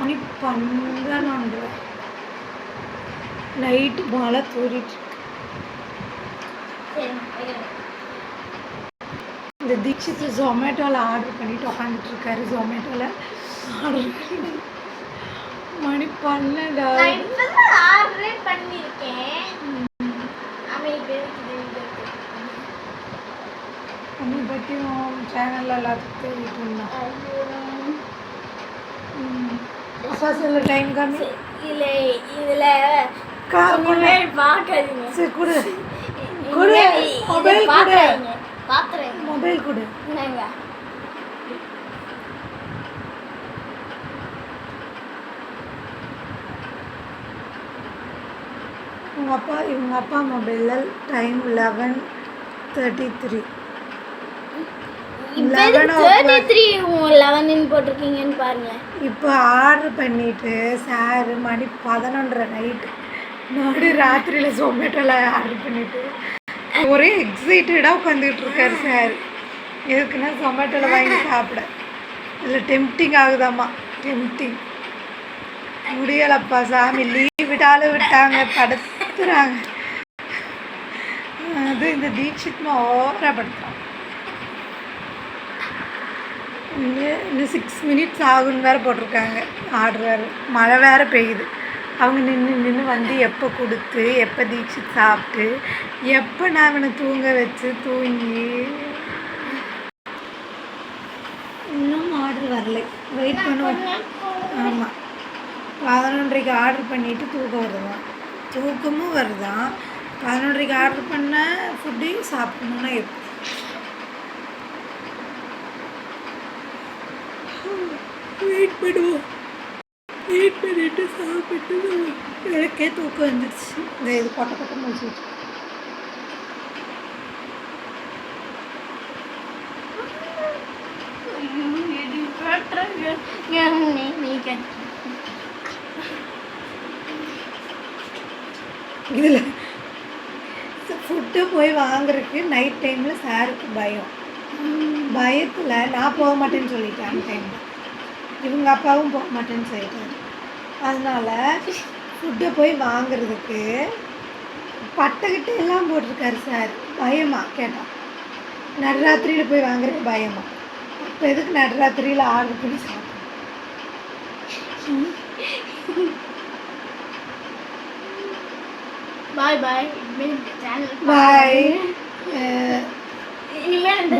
மணி 12 night மழை தூரிட்டு இந்த Dikshit ஜொமேட்டோவில் order பண்ணிட்டு உட்காந்துட்டு இருக்காரு. ஜொமேட்டோவில் ஆர்டர் மணி 12 ஆர்டரே பண்ணியிருக்கேன். உன்னை பற்றியும் சேனலில் எல்லாத்துக்கும் தெரிவிட்டு இருந்தான். அப்பா சில டைம் கம்மி இல்லை இதில் பார்க்காதீங்க. சரி கொடு கொடு மொபைல் கொடு பார்க்குறேன். மொபைல் கொடு. என்னங்க இவங்க அப்பா மொபைலில் டைம் 11:33. 11 போட்டிருக்கீங்கன்னு பாருங்க. இப்போ ஆர்டர் பண்ணிட்டு சார் மணி 11:30 நைட்டு நடு ராத்திரியில் ஜொமேட்டோவில் ஆர்டர் பண்ணிட்டு ஒரே எக்ஸைட்டடாக உட்காந்துக்கிட்டு இருக்காரு சார். எதுக்குன்னா ஜொமேட்டோவில் வாங்கி சாப்பிட. இதில் டெம்ப்டிங் ஆகுதாம்மா, டெம்ப்டிங். முடியலப்பா சாமி, லீவ் விட்டாலும் விட்டாங்க, படுத்துறாங்க. அது இந்த தீக்ஷித்மா ஓவராக படுத்துறான். இன்னும் 6 மினிட்ஸ் ஆகுன்னு வேறு போட்டிருக்காங்க. ஆர்டர் வேறு, மழை வேறு பெய்யுது. அவங்க நின்று வந்து எப்போ கொடுத்து எப்போ தீக்ஷித் சாப்பிட்டு எப்போ நான் அவனை தூங்க வச்சு தூங்கி. இன்னும் ஆர்டர் வரலை, வெயிட் பண்ணுவோம். ஆமாம், 11:30க்கு ஆர்டர் பண்ணிவிட்டு தூக்கம் வருதான், தூக்கமும் வருதான். 11:30க்கு ஆர்டர் பண்ண ஃபுட்டையும் சாப்பிடணுன்னா எப்படி? வெயிட் பண்ணுவோம். வெயிட் பண்ணிட்டு சாப்பிட்டு எனக்கே தூக்கம் வந்துடுச்சு. இந்த இது கொட்டை கொட்டை முடிச்சுட்டு இதில் ஃபுட்டு போய் வாங்குறதுக்கு நைட் டைமில் சாருக்கு பயம். பயத்தில் நான் போக மாட்டேன்னு சொல்லிட்டேன். அந்த டைமில் இவங்க அப்பாவும் போக மாட்டேன்னு சொல்லிட்டாரு. அதனால் ஃபுட்டை போய் வாங்குறதுக்கு பட்டைக்கிட்ட எல்லாம் போட்டிருக்காரு சார். பயமா கேட்டான். நடுராத்திரியில் போய் வாங்குறதுக்கு பயமா. அப்போ எதுக்கு நடுராத்திரியில் ஆர்டர் பண்ணி சாப்பிடும்? பாய் பாய். பாய். இனிமேல் இந்த